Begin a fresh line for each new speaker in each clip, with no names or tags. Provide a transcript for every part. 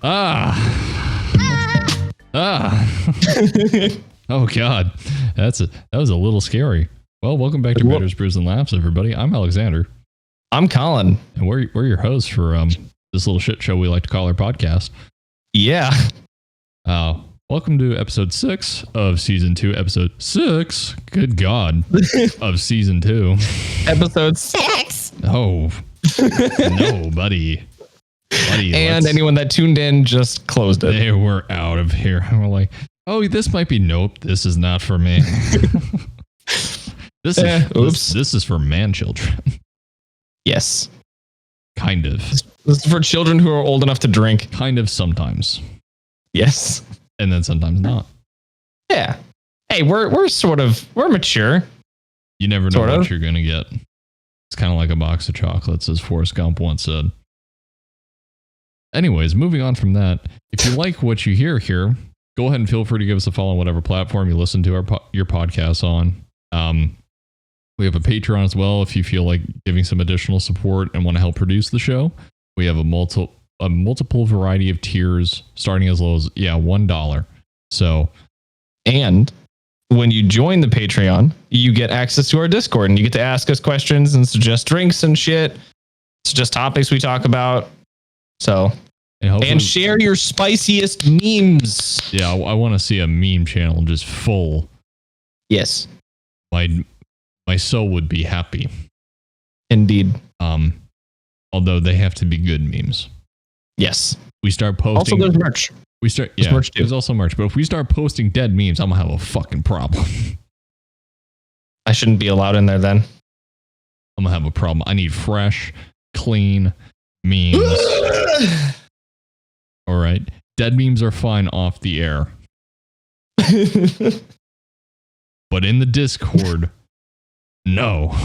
Oh God, that was a little scary. Well, welcome back to Bitters, Brews, and Laughs, everybody. I'm Alexander.
I'm Colin.
And we're your hosts for this little shit show we like to call our podcast.
Yeah.
Welcome to episode 6 of season 2. Episode 6. Good God. Of season 2.
Episode 6.
Oh. No, buddy.
And anyone that tuned in just closed it.
They were out of here. And we're like, oh, this might be, nope, this is not for me. This is for man children.
Yes.
Kind of.
This is for children who are old enough to drink.
Kind of sometimes.
Yes.
And then sometimes not.
Yeah. Hey, we're mature.
You never know what you're gonna get. It's kind of like a box of chocolates, as Forrest Gump once said. Anyways, moving on from that, if you like what you hear here, go ahead and feel free to give us a follow on whatever platform you listen to your podcasts on. We have a Patreon as well if you feel like giving some additional support and want to help produce the show. We have a multiple variety of tiers starting as low as $1. So,
and when you join the Patreon, you get access to our Discord and you get to ask us questions and suggest drinks and shit. Suggest topics we talk about. So, and share your spiciest memes.
Yeah, I want to see a meme channel just full.
Yes.
My soul would be happy.
Indeed.
Although they have to be good memes.
Yes.
We start posting.
Also, there's merch.
There's merch too. There's also merch. But if we start posting dead memes, I'm gonna have a fucking problem.
I shouldn't be allowed in there then.
I'm gonna have a problem. I need fresh, clean memes. All right. Dead memes are fine off the air. But in the Discord, no.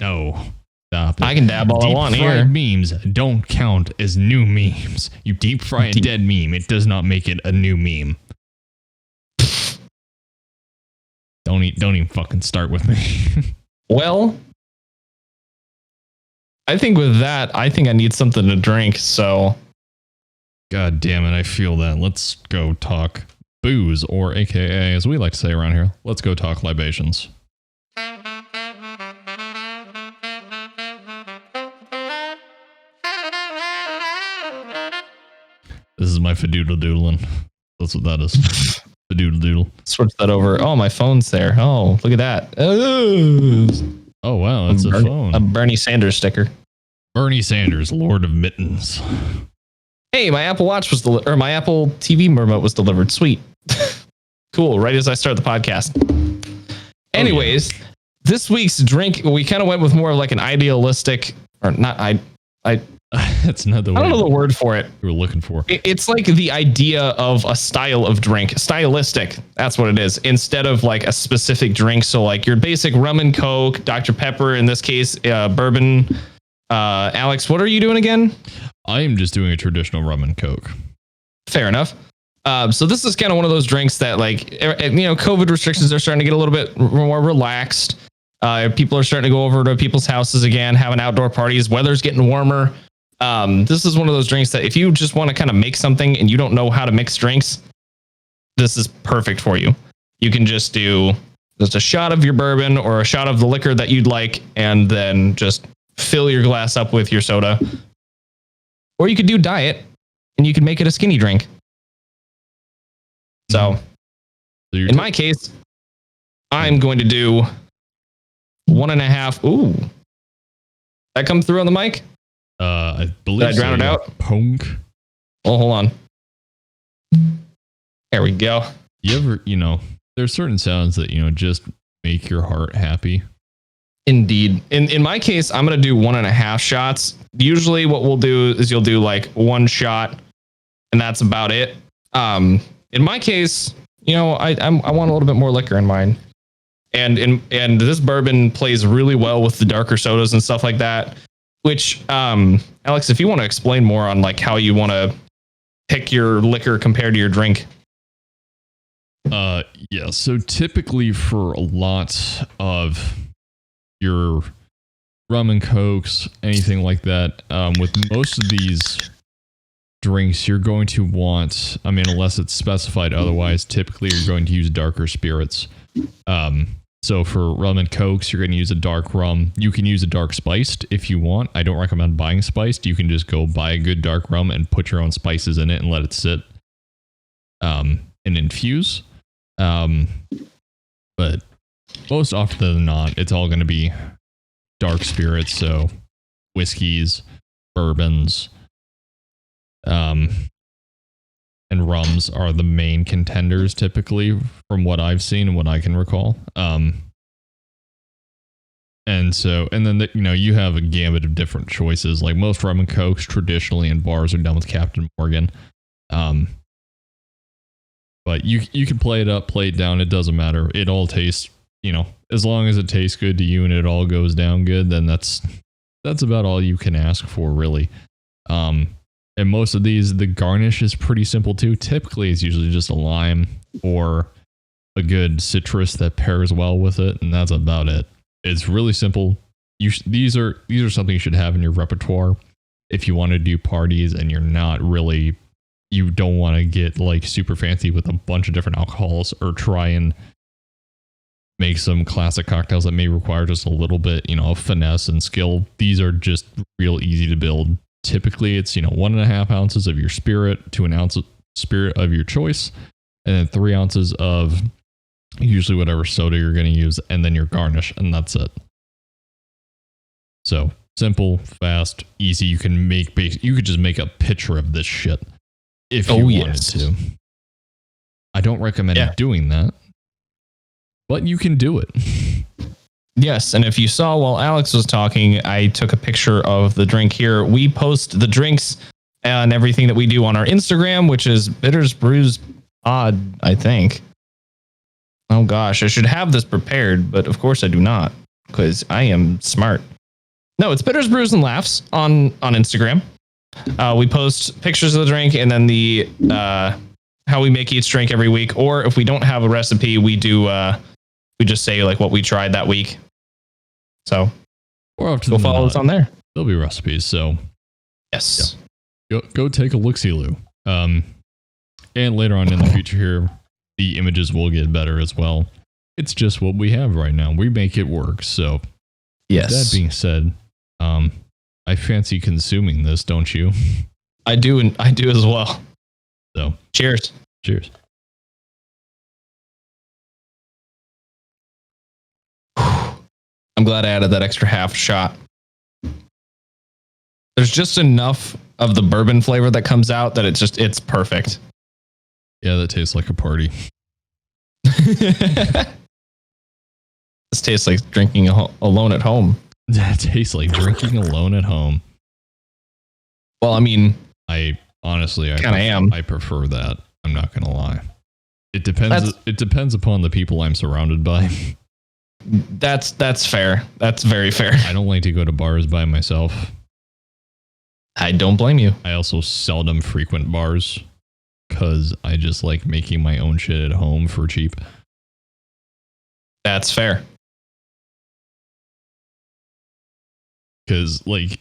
No. Stop it.
I can dab all I want here.
Memes don't count as new memes. You deep fry a dead meme, it does not make it a new meme. Don't even fucking start with me.
Well, I think with that, I need something to drink, so.
God damn it, I feel that. Let's go talk booze, or AKA, as we like to say around here, let's go talk libations. This is my fadoodle doodling. That's what that is. Fadoodle doodle.
Switch that over. Oh, my phone's there. Oh, look at that.
Oh, wow. That's a phone.
A Bernie Sanders sticker.
Bernie Sanders, Lord of Mittens.
Hey, my Apple Watch was or my Apple TV remote was delivered. Sweet. Cool. Right as I start the podcast. Anyways, This week's drink, we kind of went with more of like an idealistic, or not.
That's not the word.
I don't know the word for it.
You were looking for.
It's like the idea of a style of drink, stylistic. That's what it is. Instead of like a specific drink. So like your basic rum and Coke, Dr. Pepper, in this case, bourbon. Alex, what are you doing again?
I am just doing a traditional rum and Coke.
Fair enough. So this is kind of one of those drinks that like, COVID restrictions are starting to get a little bit more relaxed. People are starting to go over to people's houses again, having outdoor parties. Weather's getting warmer. This is one of those drinks that if you just want to kind of make something and you don't know how to mix drinks, this is perfect for you. You can just do just a shot of your bourbon or a shot of the liquor that you'd like, and then just fill your glass up with your soda. Or you could do diet and you can make it a skinny drink. So in my case, I'm going to do 1.5. Ooh, that come through on the mic?
I believe.
Did I drown it out?
Punk.
Oh, hold on. There we go.
You ever, there's certain sounds that, just make your heart happy.
Indeed. In my case, I'm going to do 1.5 shots. Usually what we'll do is you'll do like 1 shot and that's about it. In my case, I want a little bit more liquor in mine. And this bourbon plays really well with the darker sodas and stuff like that. Which, Alex, if you want to explain more on like how you want to pick your liquor compared to your drink.
Yeah. So typically for a lot of your rum and Cokes, anything like that, with most of these drinks, you're going to want, I mean, unless it's specified otherwise, typically you're going to use darker spirits. So for rum and cokes, you're going to use a dark rum. You can use a dark spiced if you want. I don't recommend buying spiced. You can just go buy a good dark rum and put your own spices in it and let it sit and infuse. But most often than not, it's all going to be dark spirits. So whiskeys, bourbons, and rums are the main contenders typically from what I've seen and what I can recall. And then you have a gamut of different choices. Like most rum and cokes traditionally in bars are done with Captain Morgan. But you can play it up, play it down. It doesn't matter. It all tastes, as long as it tastes good to you and it all goes down good, then that's about all you can ask for, really. And most of these, the garnish is pretty simple too. Typically, it's usually just a lime or a good citrus that pairs well with it, and that's about it. It's really simple. These are something you should have in your repertoire if you want to do parties and you don't want to get like super fancy with a bunch of different alcohols or try and make some classic cocktails that may require just a little bit, of finesse and skill. These are just real easy to build. Typically, it's 1.5 ounces of your spirit to an ounce of spirit of your choice, and then 3 ounces of usually whatever soda you're going to use, and then your garnish, and that's it. So simple, fast, easy. You could just make a pitcher of this shit if you wanted to. I don't recommend doing that, but you can do it.
Yes, and if you saw while Alex was talking, I took a picture of the drink here. We post the drinks and everything that we do on our Instagram, which is Bitters Brews Pod, I think. Oh gosh, I should have this prepared, but of course I do not, because I am smart. No, it's Bitters Brews and Laughs on Instagram. We post pictures of the drink and then the how we make each drink every week. Or if we don't have a recipe, we just say like what we tried that week. So go follow us on there.
There'll be recipes. So
yes,
go take a look-see-loo. And later on in the future here, the images will get better as well. It's just what we have right now. We make it work. So
yes.
That being said, I fancy consuming this, don't you?
I do, and I do as well.
So
cheers.
Cheers.
I'm glad I added that extra half shot. There's just enough of the bourbon flavor that comes out that it's perfect.
Yeah, that tastes like a party.
This tastes like drinking alone at home.
That tastes like drinking alone at home.
Well, I mean,
I honestly
am.
I prefer that. I'm not gonna lie. It depends. It depends upon the people I'm surrounded by.
That's fair. That's very fair.
I don't like to go to bars by myself.
I don't blame you.
I also seldom frequent bars because I just like making my own shit at home for cheap.
That's fair.
Because like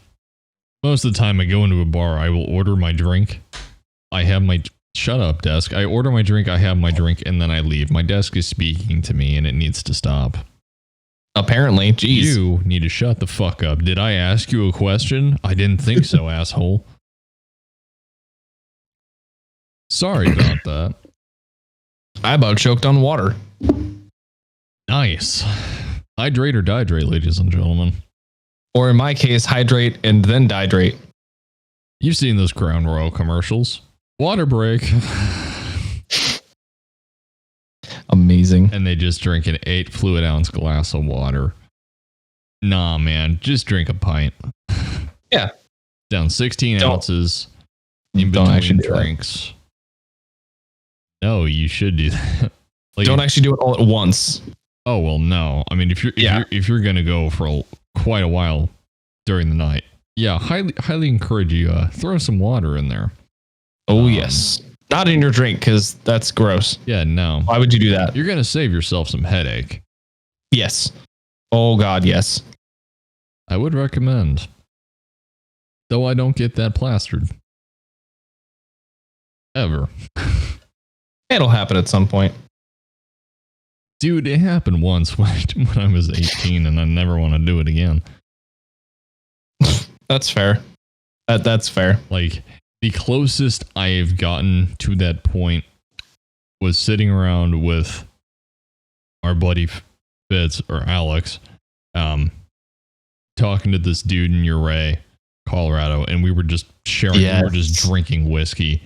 most of the time I go into a bar, I will order my drink. I have my shut up desk. I order my drink, I have my drink, and then I leave. My desk is speaking to me and it needs to stop.
Apparently, geez.
You need to shut the fuck up. Did I ask you a question? I didn't think so, asshole. Sorry about that.
I about choked on water.
Nice. Hydrate or dihydrate, ladies and gentlemen.
Or in my case, hydrate and then dihydrate.
You've seen those Crown Royal commercials. Water break.
Amazing.
And they just drink an 8 fluid ounce glass of water. Nah, man. Just drink a pint.
Yeah.
Down 16 ounces in between drinks. No, you should do that. Like,
don't actually do it all at once.
Oh, well, no. I mean, if you're going to go for quite a while during the night, yeah, highly encourage you throw some water in there.
Oh, yes. Not in your drink, because that's gross.
Yeah, no.
Why would you do that?
You're going to save yourself some headache.
Yes. Oh, God, yes.
I would recommend. Though I don't get that plastered. ever.
It'll happen at some point.
Dude, it happened once when I was 18 and I never want to do it again.
That's fair. That's fair.
Like, the closest I've gotten to that point was sitting around with our buddy Fitz or Alex, talking to this dude in Uray, Colorado, and we were just sharing, we were just drinking whiskey,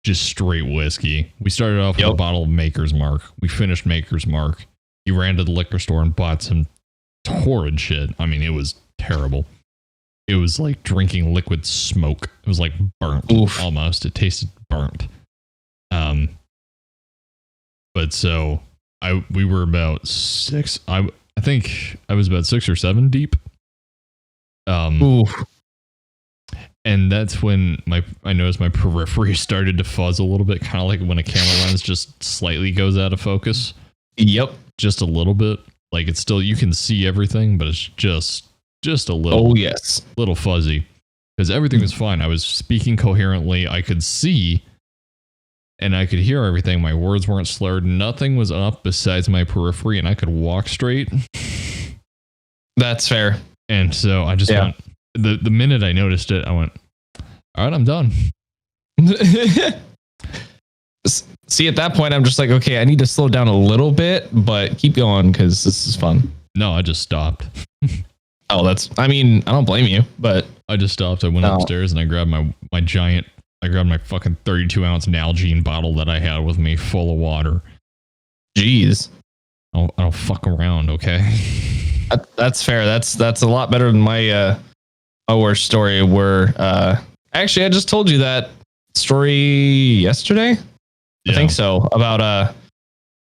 just straight whiskey. We started off with a bottle of Maker's Mark. We finished Maker's Mark. He ran to the liquor store and bought some horrid shit. I mean, it was terrible. It was like drinking liquid smoke. It was like burnt. Oof. Almost. It tasted burnt. But so we were about six. I think I was about 6 or 7 deep.
Oof.
And that's when I noticed my periphery started to fuzz a little bit, kind of like when a camera lens just slightly goes out of focus.
Yep.
Just a little bit. Like, it's still, you can see everything, but it's just a little.
Oh, yes.
Little fuzzy. Because everything was fine. I was speaking coherently. I could see and I could hear everything. My words weren't slurred. Nothing was up besides my periphery, and I could walk straight.
That's fair.
And so I just went, the minute I noticed it, I went, all right, I'm done.
See, at that point, I'm just like, okay, I need to slow down a little bit, but keep going because this is fun.
No, I just stopped.
Oh, I don't blame you, but
I just stopped. I went upstairs and I grabbed my fucking 32-ounce Nalgene bottle that I had with me full of water.
Jeez.
I don't fuck around, okay?
That's fair. That's a lot better than my worst story where actually I just told you that story yesterday. I think so. About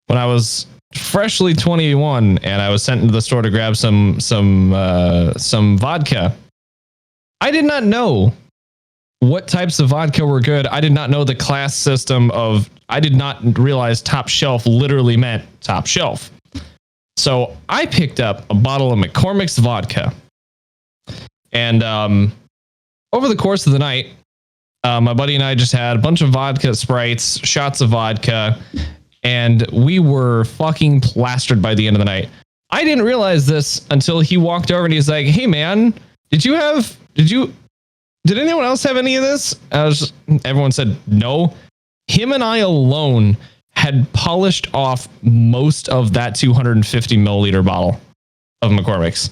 when I was freshly 21 and I was sent into the store to grab some vodka. I did not know what types of vodka were good. I did not know the class system I did not realize top shelf literally meant top shelf. So I picked up a bottle of McCormick's vodka. And over the course of the night, my buddy and I just had a bunch of vodka Sprites, shots of vodka, and we were fucking plastered by the end of the night. I didn't realize this until he walked over and he's like, "Hey man, did anyone else have any of this?" Everyone said no. Him and I alone had polished off most of that 250 milliliter bottle of McCormick's.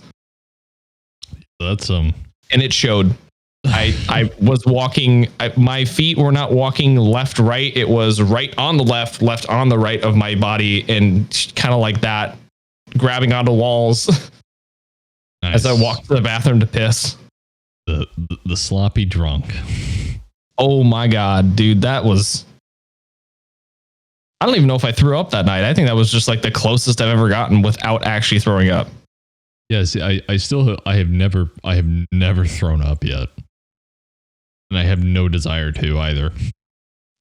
That's
and it showed. I was walking, my feet were not walking left, right. It was right on the left on the right of my body, and kind of like that, grabbing onto walls as I walked to the bathroom to piss.
The sloppy drunk.
Oh my God, dude, that was, I don't even know if I threw up that night. I think that was just like the closest I've ever gotten without actually throwing up.
Yes, I have never thrown up yet. And I have no desire to either.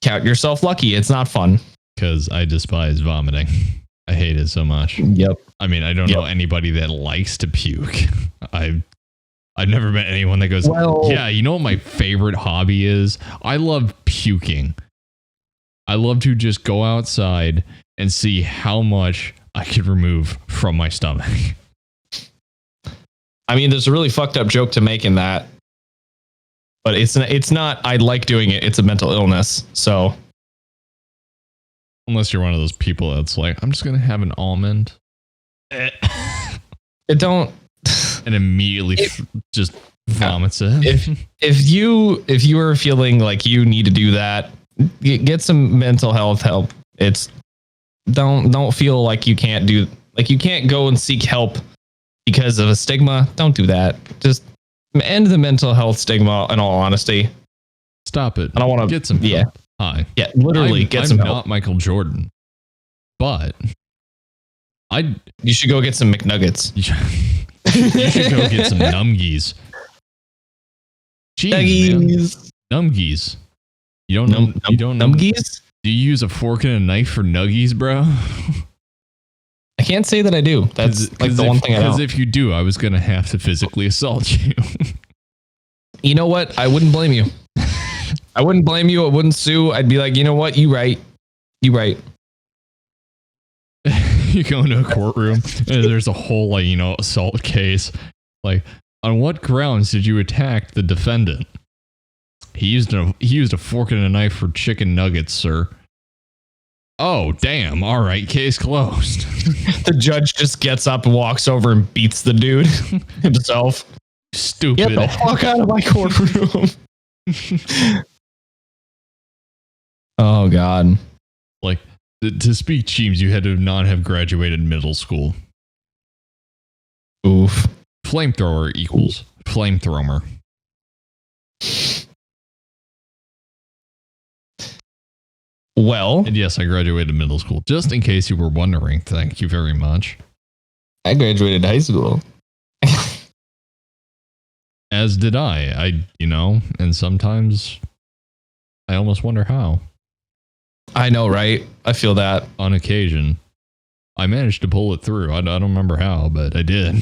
Count yourself lucky. It's not fun.
Because I despise vomiting. I hate it so much.
Yep.
I mean, I don't know anybody that likes to puke. I've never met anyone that goes, yeah, you know what my favorite hobby is? I love puking. I love to just go outside and see how much I could remove from my stomach.
I mean, there's a really fucked up joke to make in that. But it's not, I like doing it. It's a mental illness. So.
Unless you're one of those people that's like, I'm just going to have an almond.
It don't.
And immediately just vomits it.
If you are feeling like you need to do that, get some mental health help. Don't feel like you can't go and seek help because of a stigma. Don't do that. Just end the mental health stigma, in all honesty.
Stop it.
I don't want to
get some help.
Yeah.
Hi.
Yeah, literally get some help.
I'm not Michael Jordan, but
you should go get some McNuggets.
You should go get some Numgies. Jeez, man. Numgies. You don't know? You don't know
Numgies?
Do you use a fork and a knife for Nuggies, bro?
I can't say that I do. That's like the one thing I know.
Because if you do, I was going to have to physically assault you.
You know what? I wouldn't blame you. I wouldn't blame you. I wouldn't sue. I'd be like, you know what? You right.
You go into a courtroom and there's a whole assault case. Like, on what grounds did you attack the defendant? He used a fork and a knife for chicken nuggets, sir. Oh, damn. All right, case closed.
The judge just gets up and walks over and beats the dude himself.
Stupid.
Get the fuck out of my courtroom. Oh, God.
Like, to speak Cheems, you had to not have graduated middle school.
Oof.
Flamethrower equals flamethrower.
Well.
And yes, I graduated middle school. Just in case you were wondering. Thank you very much.
I graduated high school.
As did I. And sometimes I almost wonder how.
I know, right? I feel that.
On occasion. I managed to pull it through. I don't remember how, but I did.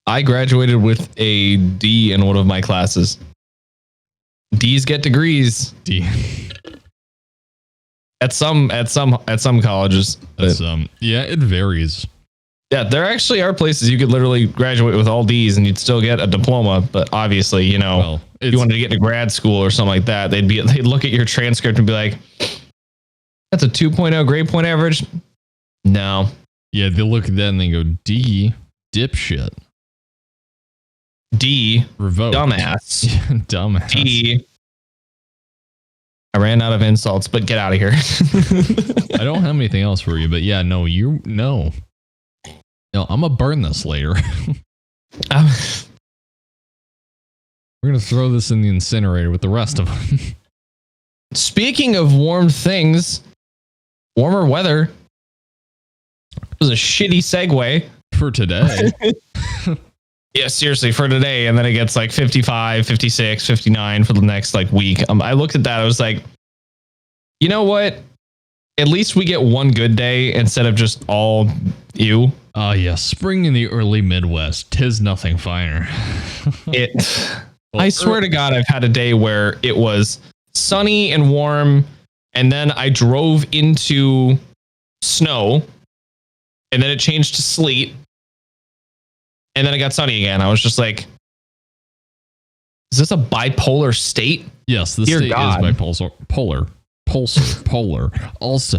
I graduated with a D in one of my classes. D's get degrees.
D.
At some colleges.
Yeah, it varies.
Yeah, there actually are places you could literally graduate with all D's and you'd still get a diploma. But obviously, if you wanted to get to grad school or something like that, they'd look at your transcript and be like, "That's a 2.0 grade point average." No.
Yeah, they look at that and they go, D, dipshit.
D,
revoked.
Dumbass.
Dumbass.
D, I ran out of insults, but get out of here.
I don't have anything else for you, but yeah, no, no, I'm gonna burn this later. We're gonna throw this in the incinerator with the rest of them.
Speaking of warm things, warmer weather. It was a shitty segue
for today.
Yeah, seriously, for today. And then it gets like 55, 56, 59 for the next week. I looked at that. I was like, you know what? At least we get one good day instead of just all ew.
Oh, yeah. Spring in the early Midwest. 'Tis nothing finer.
I swear to God, I've had a day where it was sunny and warm. And then I drove into snow. And then it changed to sleet. And then it got sunny again. I was just like, is this a bipolar state?
Yes, the state is bipolar. Polar. Also,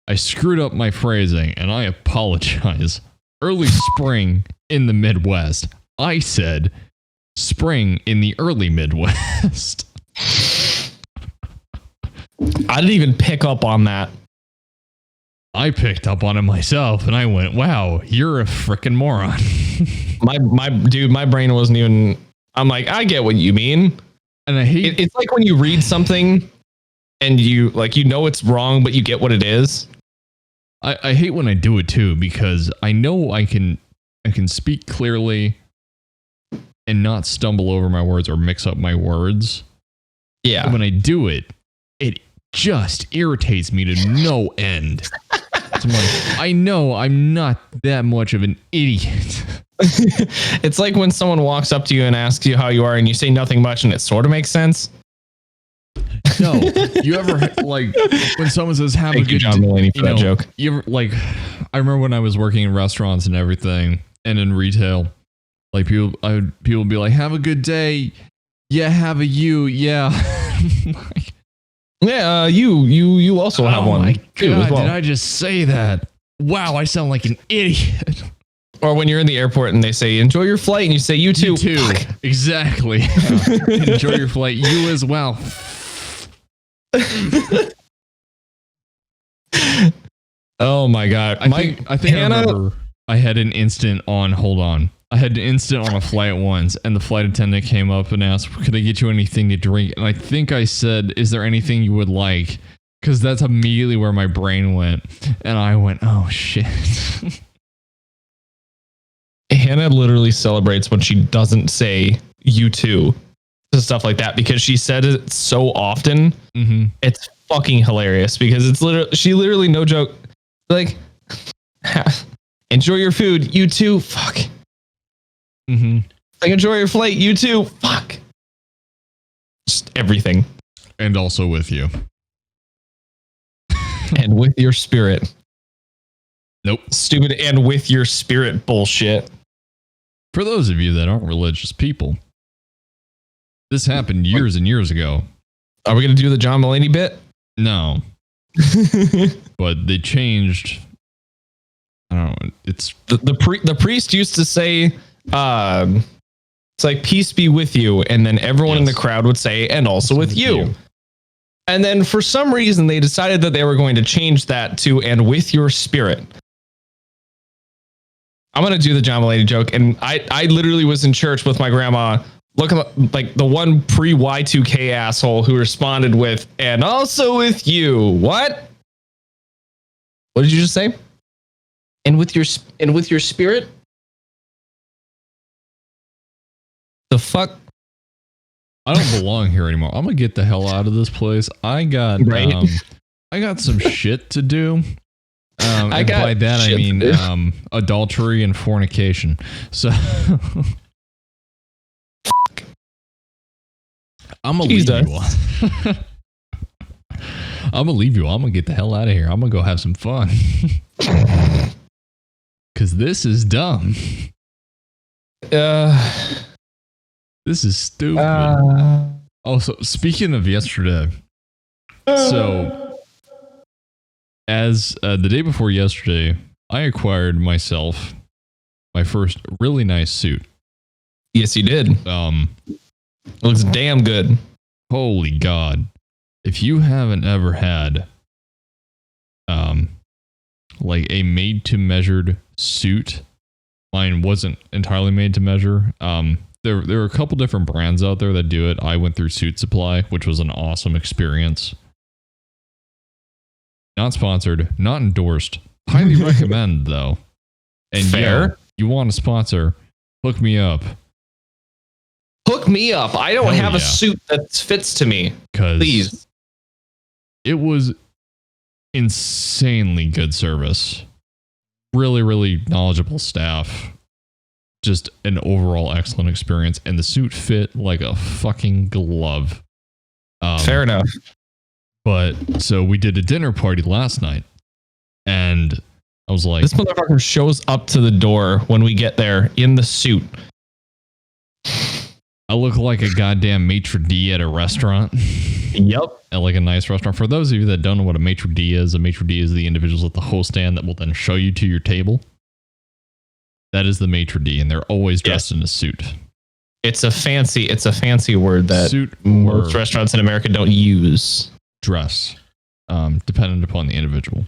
I screwed up my phrasing and I apologize. Early spring in the Midwest. I said spring in the early Midwest.
I didn't even pick up on that.
I picked up on it myself and I went, wow, you're a freaking moron.
my brain wasn't even, I'm like, I get what you mean.
And I hate
it's like when you read something and you it's wrong, but you get what it is.
I hate when I do it too, because I know I can speak clearly and not stumble over my words or mix up my words.
Yeah.
But when I do it, it just irritates me to no end. So I'm like, I know I'm not that much of an idiot.
It's like when someone walks up to you and asks you how you are and you say nothing much and it sort of makes sense.
No, you ever when someone says have
Thank
a good
John Mulaney for that joke.
You ever I remember when I was working in restaurants and everything and in retail, people would be like, have a good day. Yeah, have a you. Yeah.
Yeah, you also have one.
Oh my God,
well.
did I just say that? Wow, I sound like an idiot.
Or when you're in the airport and they say, enjoy your flight, and you say, you too.
You too. Exactly. Enjoy your flight. You as well.
Oh my God.
I think Hannah, I remember I had an instant on, I had an instant on a flight once, and the flight attendant came up and asked, could I get you anything to drink? And I think I said, is there anything you would like? Because that's immediately where my brain went. And I went, oh shit.
Hannah literally celebrates when she doesn't say you too to stuff like that, because she said it so often.
Mm-hmm.
It's fucking hilarious, because she literally, no joke, enjoy your food, you too. Fuck.
Mm-hmm.
Enjoy your flight, you too. Fuck. Just everything.
And also with you.
And with your spirit.
Nope.
Stupid and with your spirit bullshit.
For those of you that aren't religious people, this happened years and years ago.
Are we going to do the John Mulaney bit?
No. But they changed. I don't know. It's
the priest used to say, it's like, peace be with you. And then everyone in the crowd would say, and also with you. And then for some reason, they decided that they were going to change that to, and with your spirit. I'm going to do the John Mulaney joke. And I literally was in church with my grandma, looking like the one pre-Y2K asshole who responded with, and also with you. What? What did you just say? And with your spirit? The fuck?
I don't belong here anymore. I'm gonna get the hell out of this place. I got some shit to do. And by that I mean adultery and fornication. So I'm gonna leave you on. I'm gonna leave you. I'm gonna get the hell out of here. I'm gonna go have some fun. Cause this is dumb. This is stupid. Also, speaking of yesterday, so as the day before yesterday, I acquired myself my first really nice suit.
Yes, you did. Looks damn good.
Holy God. If you haven't ever had like a made to measured suit, mine wasn't entirely made to measure. There are a couple different brands out there that do it. I went through Suit Supply, which was an awesome experience. Not sponsored, not endorsed. Highly recommend though. And
fair.
Yeah, you want a sponsor, hook me up.
Hook me up. I don't have a suit that fits to me. Please.
It was insanely good service. Really, really knowledgeable staff. Just an overall excellent experience. And the suit fit like a fucking glove.
Fair enough.
But so we did a dinner party last night. And I was like,
this motherfucker shows up to the door when we get there in the suit.
I look like a goddamn maitre d' at a restaurant.
Yep.
At like a nice restaurant. For those of you that don't know what a maitre d' is, a maitre d' is the individuals at the host stand that will then show you to your table. That is the maitre d', and they're always dressed in a suit.
It's a fancy word that
suit
most restaurants in America don't use.
Dress, dependent upon the individual,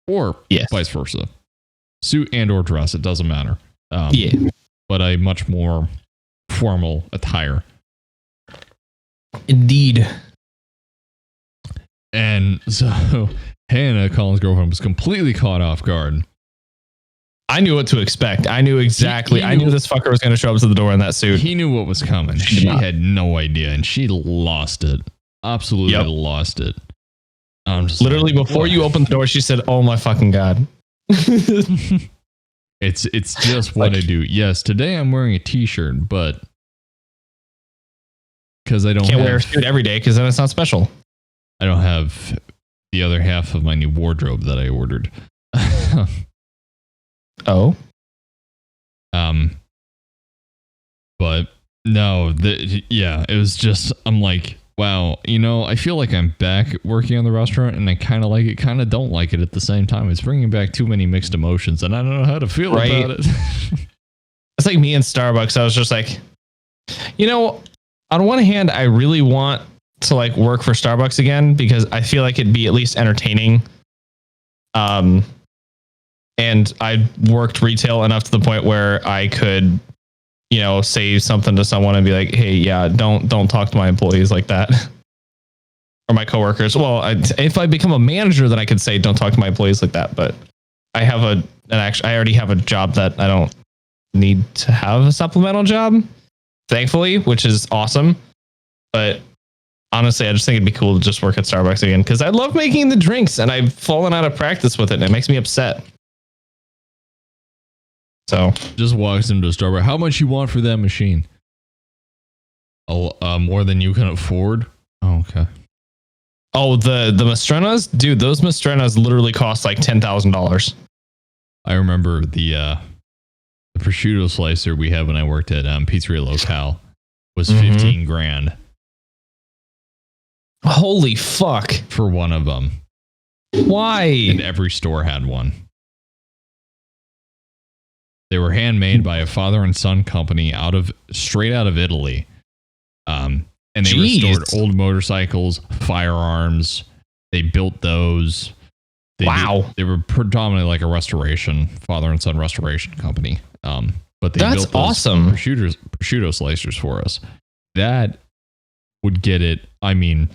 or vice versa. Suit and or dress, it doesn't matter. But a much more formal attire.
Indeed.
And so Hannah, Colin's girlfriend, was completely caught off guard.
I knew what to expect. I knew exactly. I knew this fucker was going to show up to the door in that suit.
He knew what was coming. She had no idea, and she lost it. Absolutely lost it. I'm just
literally like, before you opened the door, she said, "Oh my fucking God."
It's just what I do. Yes, today I'm wearing a t-shirt, but because I
can't wear a suit every day because then it's not special.
I don't have the other half of my new wardrobe that I ordered.
Oh.
But no, it was just, I'm like, wow, I feel like I'm back working on the restaurant, and I kind of like it, kind of don't like it at the same time. It's bringing back too many mixed emotions, and I don't know how to feel about it.
It's like me in Starbucks. I was just like, on one hand, I really want to like work for Starbucks again because I feel like it'd be at least entertaining. And I worked retail enough to the point where I could, say something to someone and be like, "Hey, yeah, don't talk to my employees like that." Or my coworkers. Well, if I become a manager, then I could say, "Don't talk to my employees like that." But I have I already have a job that I don't need to have a supplemental job, thankfully, which is awesome. But honestly, I just think it'd be cool to just work at Starbucks again because I love making the drinks and I've fallen out of practice with it and it makes me upset. So
just walks into a Starbucks. How much you want for that machine? More than you can afford. Oh, okay.
Oh, the Mastrenas, dude. Those Mastrenas literally cost like $10,000.
I remember the prosciutto slicer we had when I worked at Pizzeria Locale was 15 grand.
Holy fuck!
For one of them.
Why?
And every store had one. They were handmade by a father and son company straight out of Italy. And they restored old motorcycles, firearms. They built those. They were predominantly like a restoration, father and son restoration company. But they built those
awesome
prosciutto slicers for us. That would get it. I mean,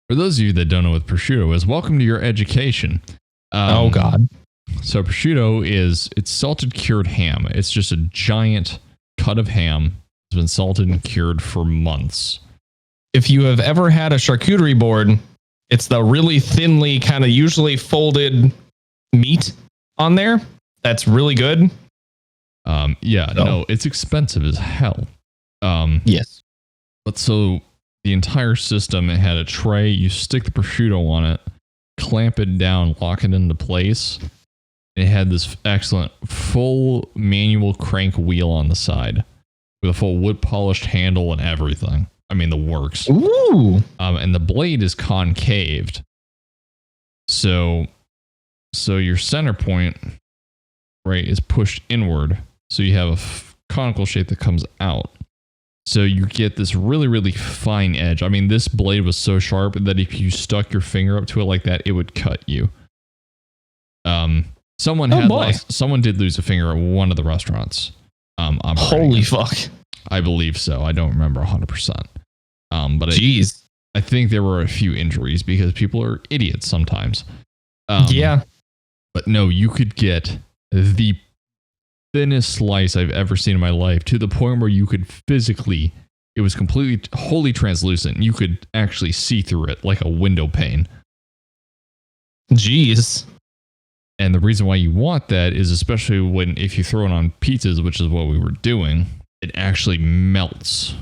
for those of you that don't know what prosciutto is, welcome to your education.
Oh God.
So prosciutto it's salted cured ham. It's just a giant cut of ham. It's been salted and cured for months.
If you have ever had a charcuterie board, it's the really thinly kind of usually folded meat on there. That's really good.
No, it's expensive as hell.
Yes.
But so the entire system, it had a tray, you stick the prosciutto on it, clamp it down, lock it into place. It had this excellent full manual crank wheel on the side with a full wood polished handle and everything. I mean, the works.
Ooh.
And the blade is concaved. So your center point, right, is pushed inward. So you have a conical shape that comes out. So you get this really, really fine edge. I mean, this blade was so sharp that if you stuck your finger up to it like that, it would cut you. Someone did lose a finger at one of the restaurants.
Holy fuck.
I believe so. I don't remember 100%. But
jeez.
I think there were a few injuries because people are idiots sometimes.
Yeah.
But no, you could get the thinnest slice I've ever seen in my life to the point where you could physically, it was completely, wholly translucent. You could actually see through it like a window pane.
Jeez.
And the reason why you want that is especially if you throw it on pizzas, which is what we were doing, it actually melts.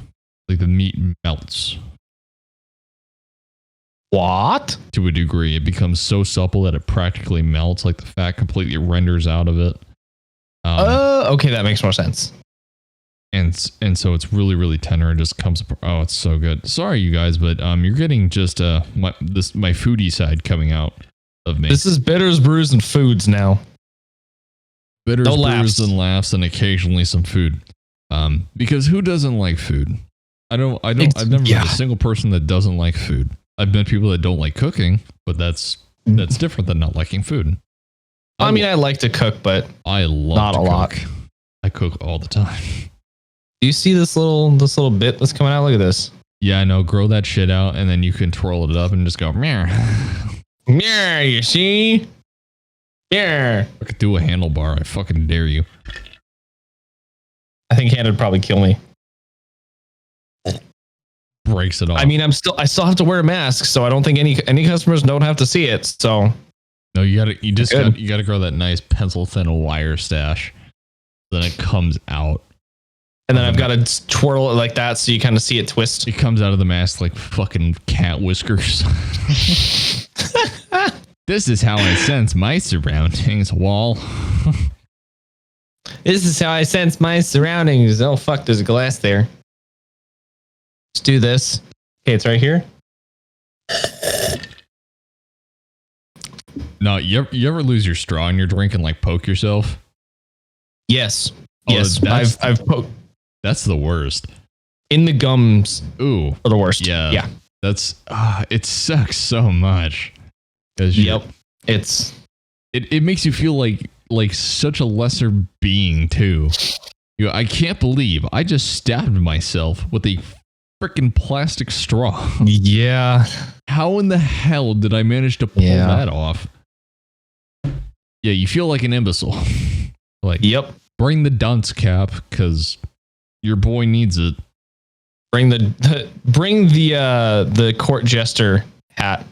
Like the meat melts.
What?
To a degree. It becomes so supple that it practically melts. Like the fat completely renders out of it.
Okay, that makes more sense.
And so it's really, really tender. It just comes. Oh, it's so good. Sorry, you guys, but you're getting just my foodie side coming out of me.
This is bitters, brews, and foods now.
Bitters, brews, and laughs, and occasionally some food. Because who doesn't like food? I've never met a single person that doesn't like food. I've met people that don't like cooking, but that's different than not liking food.
I mean, I like to cook, but
I love
not a lot.
I cook all the time.
Do you see this little bit that's coming out? Look at this.
Yeah, I know. Grow that shit out, and then you can twirl it up and just go meow.
Meow, you see? Meow.
I could do a handlebar. I fucking dare you.
I think hand would probably kill me.
Breaks it off.
I mean, I still have to wear a mask, so I don't think any customers don't have to see it. So
no, you gotta grow that nice pencil thin wire stash. Then it comes out.
And then I've got to twirl it like that so you kind of see it twist.
It comes out of the mask like fucking cat whiskers. This is how I sense my surroundings, Wall.
This is how I sense my surroundings. Oh, fuck, there's a glass there. Let's do this. Okay, it's right here.
No, you ever lose your straw in your drink and like poke yourself?
Yes. Yes. I've poked.
That's the worst.
In the gums.
Ooh.
Are the worst.
Yeah.
Yeah.
That's it sucks so much.
Yep.
It makes you feel like such a lesser being too. I can't believe I just stabbed myself with a freaking plastic straw.
Yeah.
How in the hell did I manage to pull that off? Yeah, you feel like an imbecile. Like,
yep.
Bring the dunce cap because your boy needs it.
Bring the court jester hat.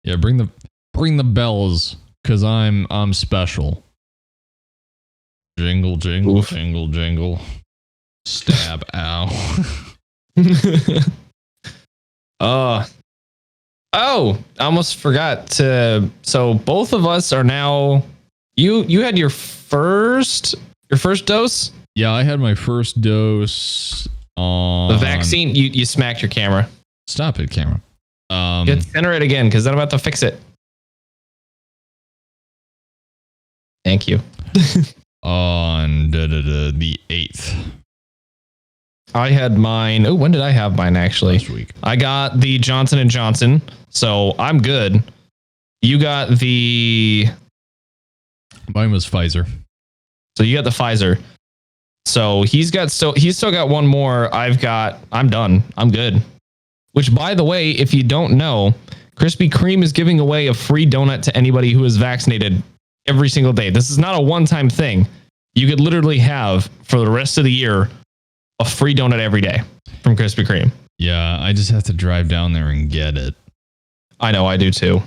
Yeah, bring the bells because I'm special. Jingle, jingle, jingle, jingle. Stab. Ow.
Oh, I almost forgot to. So both of us are now. You had your first dose.
Yeah, I had my first dose on
The vaccine. You smacked your camera.
Stop it, camera.
Center it again, because then I'm about to fix it. Thank you.
On the 8th.
I had mine. Oh, when did I have mine actually?
Last week.
I got the Johnson & Johnson, so I'm good. You got the...
Mine was Pfizer.
So you got the Pfizer. So he's still got one more. I'm done. I'm good. Which, by the way, if you don't know, Krispy Kreme is giving away a free donut to anybody who is vaccinated every single day. This is not a one-time thing. You could literally have, for the rest of the year, a free donut every day from Krispy Kreme.
Yeah, I just have to drive down there and get it.
I know, I do too.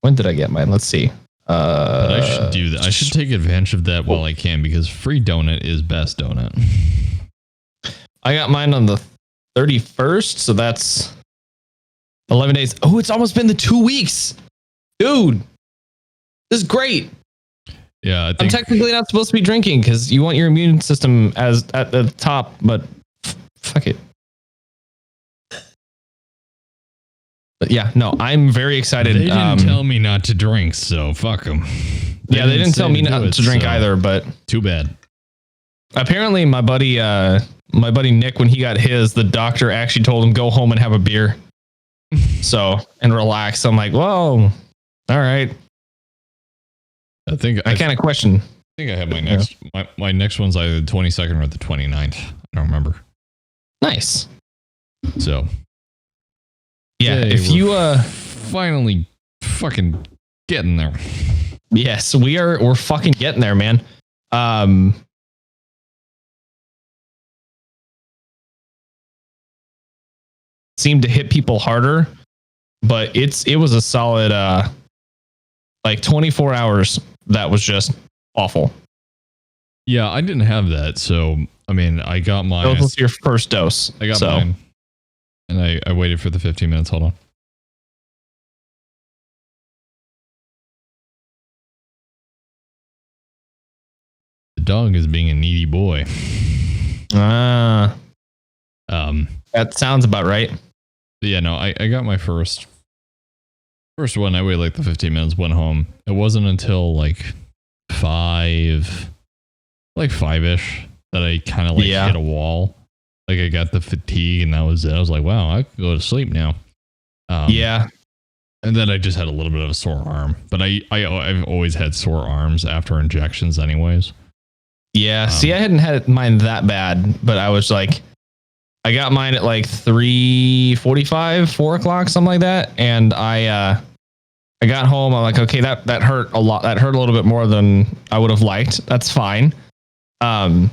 When did I get mine? Let's see.
But I should do that. I should take advantage of that while I can, because free donut is best donut.
I got mine on the 31st, so that's 11 days. Oh, it's almost been the 2 weeks. Dude, this is great.
Yeah,
I'm technically not supposed to be drinking because you want your immune system as at the top, but fuck it. But yeah, no, I'm very excited.
They didn't tell me not to drink, so fuck them.
They didn't tell me not to drink either, but
too bad.
Apparently, my buddy Nick, when he got his, the doctor actually told him go home and have a beer, and relax. I'm like, whoa, all right.
I
kind of question.
I think I have my next my next one's either the 22nd or the 29th. I don't remember.
Nice.
So
yeah, if you
finally fucking getting there.
Yes, we're fucking getting there, man. Seemed to hit people harder, but it was a solid 24 hours that was just awful.
Yeah, I didn't have that, so I mean, I got mine.
That was your first dose.
I got mine, and I waited for the 15 minutes. Hold on. The dog is being a needy boy.
That sounds about right.
Yeah, no, I got my first one. I waited like the 15 minutes, went home. It wasn't until like 5-ish that I kind of hit a wall. Like I got the fatigue and that was it. I was like, wow, I could go to sleep now. And then I just had a little bit of a sore arm, but I've always had sore arms after injections anyways.
Yeah. See, I hadn't had mine that bad, but I was like, I got mine at like 3:45, 4 o'clock, something like that. And I got home. I'm like, okay, that hurt a lot. That hurt a little bit more than I would have liked. That's fine. The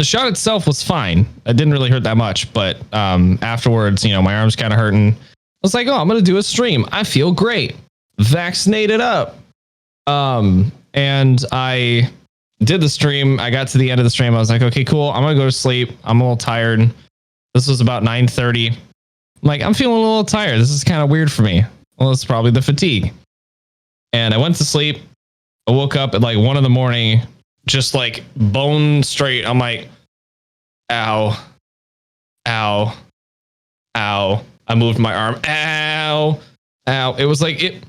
shot itself was fine. It didn't really hurt that much, but afterwards, my arm's kind of hurting. I was like, oh, I'm gonna do a stream. I feel great. Vaccinated up. And I did the stream. I got to the end of the stream. I was like, okay, cool. I'm gonna go to sleep. I'm a little tired. This was about 9:30. I'm like, I'm feeling a little tired. This is kind of weird for me. Well, it's probably the fatigue. And I went to sleep. I woke up at like 1 a.m, just like bone straight. I'm like, ow, ow, ow. I moved my arm. Ow, ow. It was like,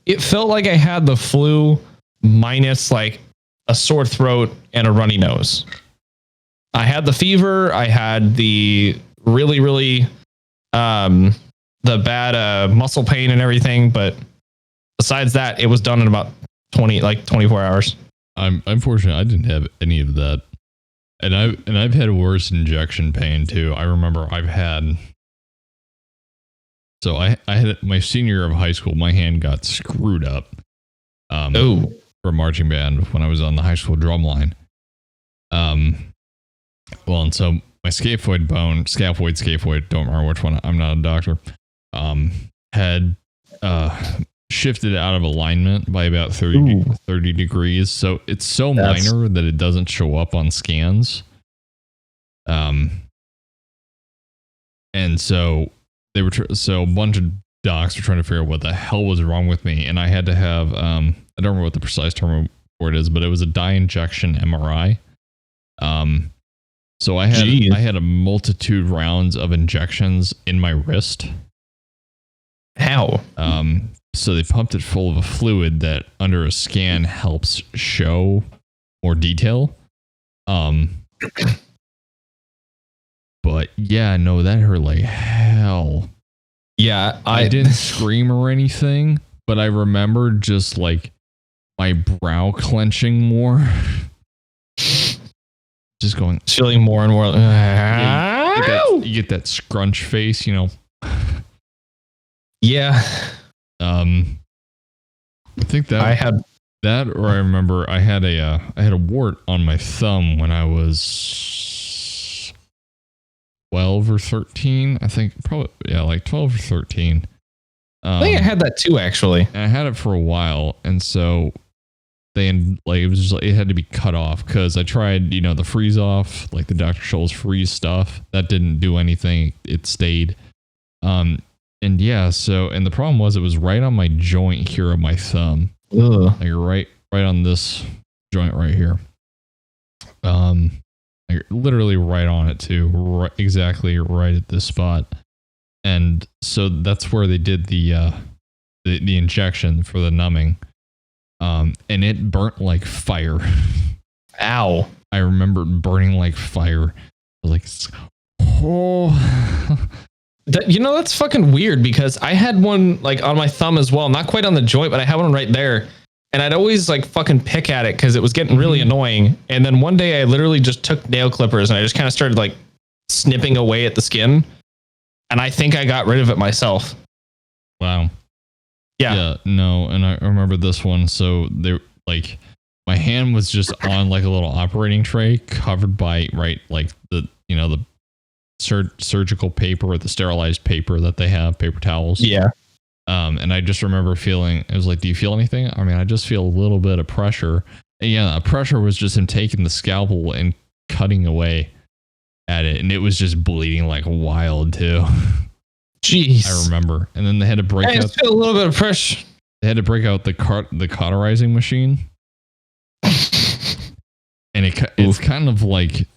it felt like I had the flu minus like a sore throat and a runny nose. I had the fever. I had the really, the bad muscle pain and everything. But besides that, it was done in about 24 hours.
I'm fortunate. I didn't have any of that. And I've had worse injection pain too. I remember I had my senior year of high school, my hand got screwed up. For marching band when I was on the high school drum line. Well, and so my scaphoid, don't remember which one, I'm not a doctor, had shifted out of alignment by about 30 degrees. So it's so minor that it doesn't show up on scans. And so they were so a bunch of docs were trying to figure out what the hell was wrong with me, and I had to have I don't remember what the precise term for it is, but it was a dye injection MRI. So I had a multitude rounds of injections in my wrist.
How?
So they pumped it full of a fluid that under a scan helps show more detail. But yeah, no, that hurt like hell.
Yeah,
I didn't scream or anything, but I remember just like my brow clenching more. Just going,
feeling more and more.
You get that scrunch face, you know.
Yeah.
I think that
I had
that, or I remember I had a wart on my thumb when I was 12 or 13. I think probably like 12 or 13.
I think I had that too, actually.
And I had it for a while, and so it was just like it had to be cut off because I tried, the freeze off, like the Dr. Scholl's freeze stuff. That didn't do anything. It stayed. And yeah, and the problem was it was right on my joint here of my thumb.
Ugh.
Like right on this joint right here. Like literally right on it too, exactly right at this spot. And so that's where they did the injection for the numbing. And it burnt like fire.
Ow.
I remember it burning like fire. I was like, oh.
That's fucking weird because I had one like on my thumb as well. Not quite on the joint, but I had one right there. And I'd always like fucking pick at it because it was getting really annoying. And then one day I literally just took nail clippers and I just kind of started like snipping away at the skin. And I think I got rid of it myself.
Wow. Yeah, no, and I remember this one. So they like my hand was just on like a little operating tray covered by the surgical paper or the sterilized paper that they have, paper towels.
Yeah.
And I just remember feeling, it was like, do you feel anything? I mean, I just feel a little bit of pressure. And yeah, the pressure was just him taking the scalpel and cutting away at it. And it was just bleeding like wild too.
Jeez.
I remember. And then they had to break out. I
just feel a little bit of pressure.
They had to break out the cauterizing machine. And it's kind of like,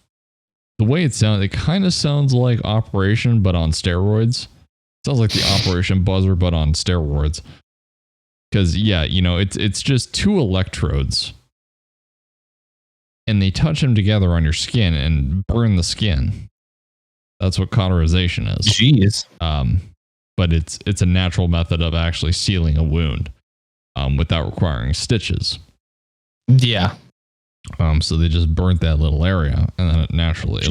the way it sounds, it kind of sounds like Operation, but on steroids. Sounds like the Operation Buzzer, but on steroids. Because, yeah, it's just two electrodes. And they touch them together on your skin and burn the skin. That's what cauterization is.
Jeez.
But it's a natural method of actually sealing a wound without requiring stitches.
Yeah.
So they just burnt that little area, and then it naturally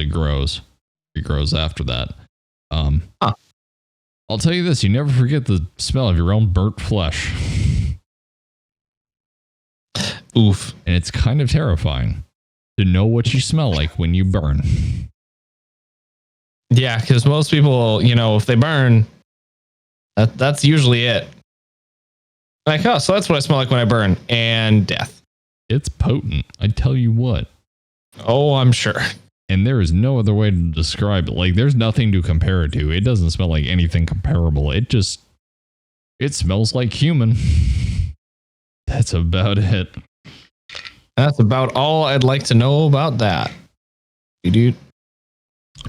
grows. It grows after that. I'll tell you this: you never forget the smell of your own burnt flesh.
Oof!
And it's kind of terrifying to know what you smell like when you burn.
Yeah, because most people, if they burn, that's usually it. Like, oh, so that's what I smell like when I burn, and death.
It's potent, I tell you what.
Oh, I'm sure.
And there is no other way to describe it. Like, there's nothing to compare it to. It doesn't smell like anything comparable. It smells like human. That's about it.
That's about all I'd like to know about that. Dude.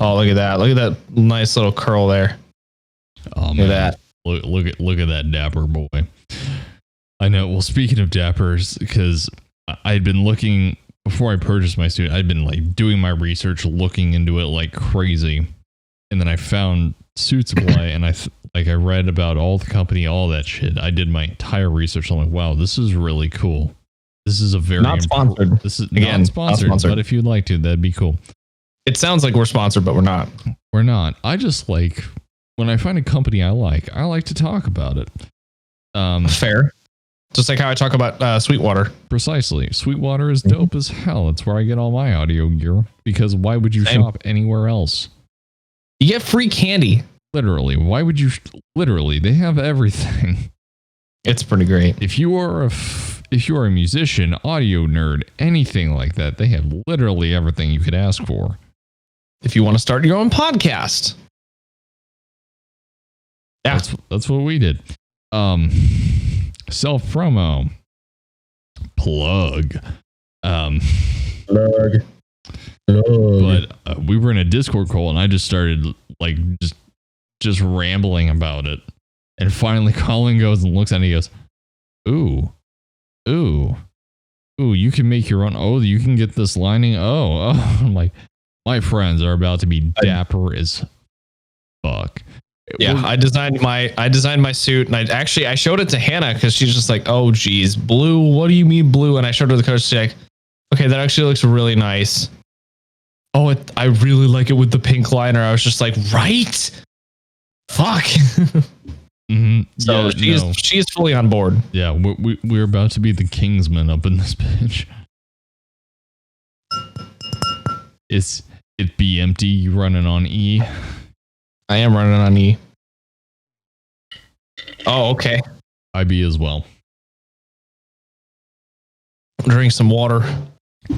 Oh, look at that. Look at that nice little curl there.
Oh,
look
man.
at that.
Look at that dapper boy. I know. Well, speaking of dappers, because I'd been looking before I purchased my suit, I'd been like doing my research, looking into it like crazy. And then I found Suit Supply and I read about all the company, all that shit. I did my entire research. I'm like, wow, this is really cool. This is a very
not sponsored.
This is again, not sponsored, but if you'd like to, that'd be cool.
It sounds like we're sponsored, but we're not.
We're not. I just like when I find a company I like to talk about it.
Fair. Just like how I talk about Sweetwater.
Precisely. Sweetwater is dope as hell. It's where I get all my audio gear. Because why would you shop anywhere else?
You get free candy.
Literally. Why would you? Literally. They have everything.
It's pretty great.
If you are if you're a musician, audio nerd, anything like that, they have literally everything you could ask for.
If you want to start your own podcast. Yeah.
That's what we did. Self promo. Plug.
Plug.
But we were in a Discord call and I just started like just rambling about it. And finally Colin goes and looks at it and he goes, ooh, you can make your own. Oh, you can get this lining. Oh. I'm like, my friends are about to be dapper as fuck.
Yeah, I designed my suit, and I showed it to Hannah because she's just like, oh geez, blue, what do you mean blue? And I showed her the color. She's like, okay, that actually looks really nice. Oh, I really like it with the pink liner. I was just like, right? Fuck.
Mm-hmm.
So
yeah,
she is fully on board.
Yeah, we're about to be the Kingsmen up in this bitch. It be empty. You running on E?
I am running on E. Oh, okay.
I be as well.
Drink some water.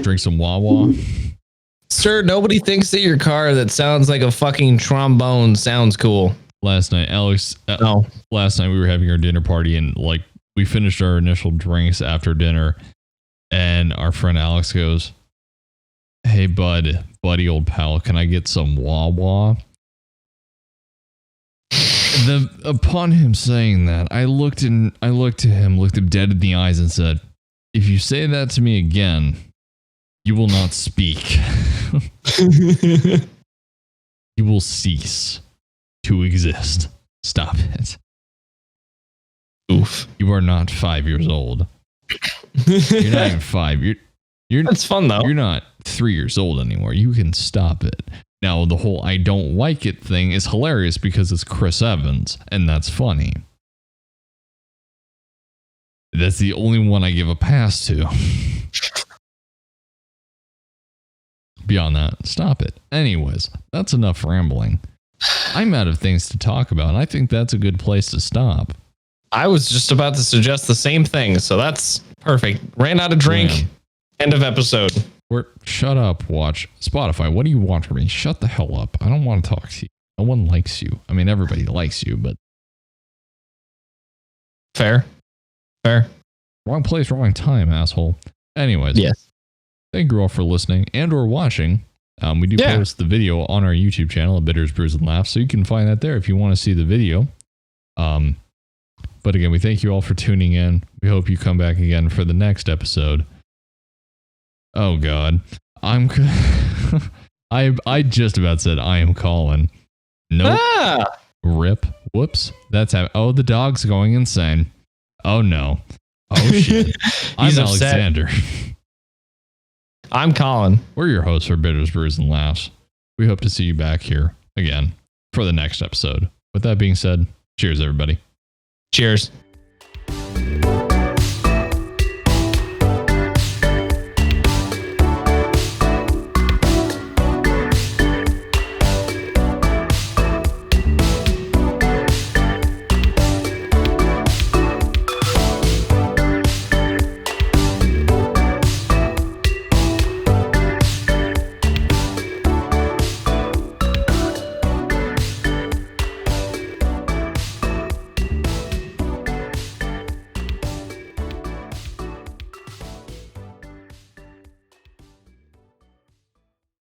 Drink some Wawa.
Sir, nobody thinks that your car that sounds like a fucking trombone sounds cool.
Last night, Alex.
No.
Last night we were having our dinner party and like we finished our initial drinks after dinner, and our friend Alex goes, "Hey, buddy, old pal, can I get some Wawa?" Upon him saying that, I looked him dead in the eyes and said, "If you say that to me again, you will not speak. You will cease to exist. Stop it."
Oof.
You are not 5 years old. You're not even 5. You're
That's fun though.
You're not 3 years old anymore. You can stop it. Now, the whole I don't like it thing is hilarious because it's Chris Evans, and that's funny. That's the only one I give a pass to. Beyond that, stop it. Anyways, that's enough rambling. I'm out of things to talk about, and I think that's a good place to stop.
I was just about to suggest the same thing, so that's perfect. Ran out of drink.
Ram.
End of episode.
Shut up, watch. Spotify, what do you want from me? Shut the hell up. I don't want to talk to you. No one likes you. I mean, everybody likes you, but...
Fair.
Wrong place, wrong time, asshole. Anyways.
Yes.
Thank you all for listening and or watching. We do post the video on our YouTube channel at Bitters, Brews, and Laughs, so you can find that there if you want to see the video. But again, we thank you all for tuning in. We hope you come back again for the next episode. Oh God, I just about said I am Colin. Nope. Rip. Whoops. That's how. Oh, the dog's going insane. Oh no. Oh shit. I'm Alexander.
I'm Colin.
We're your hosts for Bitters, Brews, and Laughs. We hope to see you back here again for the next episode. With that being said, cheers, everybody.
Cheers.